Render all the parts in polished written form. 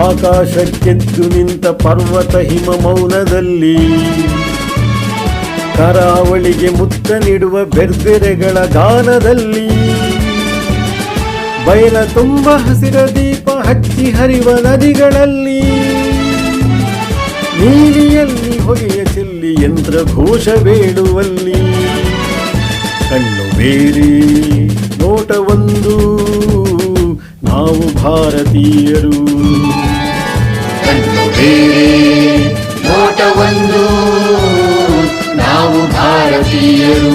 ಆಕಾಶಕ್ಕೆದ್ದು ನಿಂತ ಪರ್ವತ ಹಿಮ ಮೌನದಲ್ಲಿ, ಕರಾವಳಿಗೆ ಮುತ್ತ ನೀಡುವ ಬೆರ್ಬೆರೆಗಳ ಗಾನದಲ್ಲಿ, ಬಯಲ ತುಂಬ ಹಸಿರ ದೀಪ ಹಚ್ಚಿ ಹರಿವ ನದಿಗಳಲ್ಲಿ, ನೀಲಿಯಲ್ಲಿ ಹೊಗೆಯ ಚೆಲ್ಲಿ ಯಂತ್ರ ಘೋಷ ಬೇಡುವಲ್ಲಿ, ಕಣ್ಣು ಬೇರೆ ನೋಟ ಒಂದು ನಾವು ಭಾರತೀಯರು. ಕಣ್ಣು ಬೇರೆ ನೋಟ ಒಂದು ನಾವು ಭಾರತೀಯರು.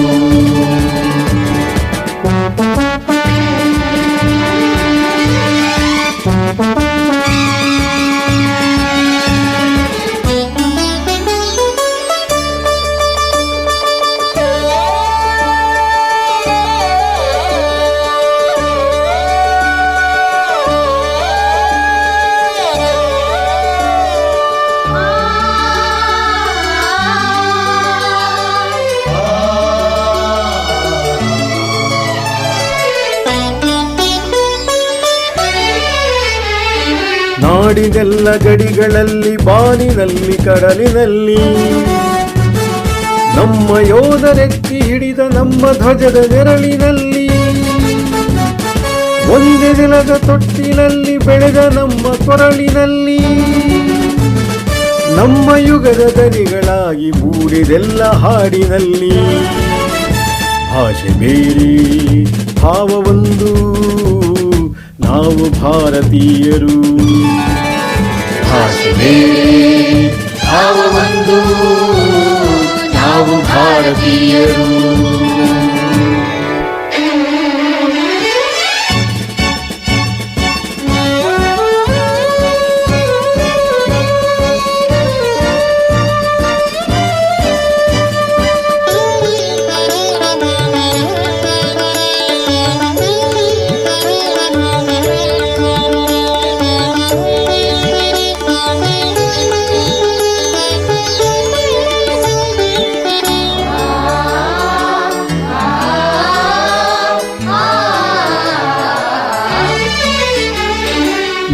ನಾಡಿನೆಲ್ಲ ಗಡಿಗಳಲ್ಲಿ, ಬಾನಿನಲ್ಲಿ ಕಡಲಿನಲ್ಲಿ, ನಮ್ಮ ಯೋಧರೆತ್ತಿ ಹಿಡಿದ ನಮ್ಮ ಧ್ವಜದ ನೆರಳಿನಲ್ಲಿ, ಒಂದೇ ನೆಲದ ತೊಟ್ಟಿನಲ್ಲಿ ಬೆಳೆದ ನಮ್ಮ ಕೊರಳಿನಲ್ಲಿ, ನಮ್ಮ ಯುಗದ ದನಿಗಳಾಗಿ ಮೂಡಿದೆಲ್ಲ ಹಾಡಿನಲ್ಲಿ. ಭಾಷೆ ಬೇರೆ ಭಾವ ಒಂದು ನಾವು ಭಾರತೀಯರು. ಭಾಷೆ ಬೇರೆ ಭಾವ ಒಂದು ನಾವು ಭಾರತೀಯರು.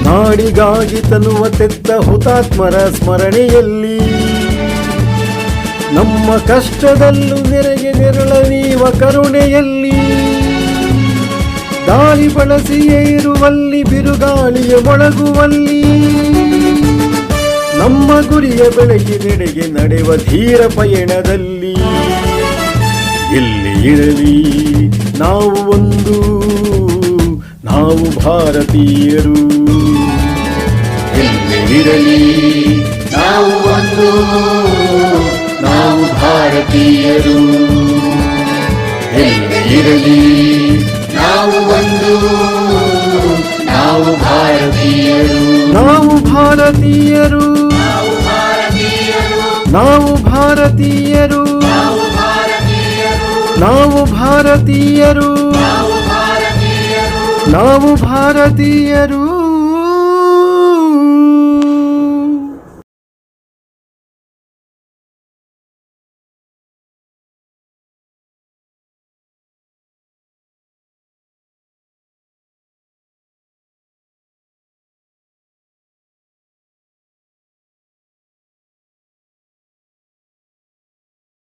ನಾಡಿಗಾಗಿ ತನುವ ತೆತ್ತ ಹುತಾತ್ಮರ ಸ್ಮರಣೆಯಲ್ಲಿ, ನಮ್ಮ ಕಷ್ಟದಲ್ಲೂ ನೆರೆಗೆ ನೆರಳ ನೀವ ಕರುಣೆಯಲ್ಲಿ, ದಾಳಿ ಬಳಸಿಯೇ ಇರುವಲ್ಲಿ ಬಿರುಗಾಳಿಯ ಮೊಳಗುವಲ್ಲಿ, ನಮ್ಮ ಗುರಿಯ ಬೆಳಗಿನೆಡೆಗೆ ನಡೆವ ಧೀರ ಪಯಣದಲ್ಲಿ, ಎಲ್ಲಿ ಇರಲಿ ನಾವು ಒಂದು ನಾವು ಭಾರತೀಯರು. ಎಲ್ಲಿರಲಿ ನಾವು ಒಂದು ನಾವು ಭಾರತೀಯರು. ಎಲ್ಲಿರಲಿ ನಾವು ಒಂದು ನಾವು ಭಾರತೀಯರು. ನಾವು ಭಾರತೀಯರು. ನಾವು ಭಾರತೀಯರು. ನಾವು ಭಾರತೀಯರು. ನಾವು ಭಾರತೀಯರು.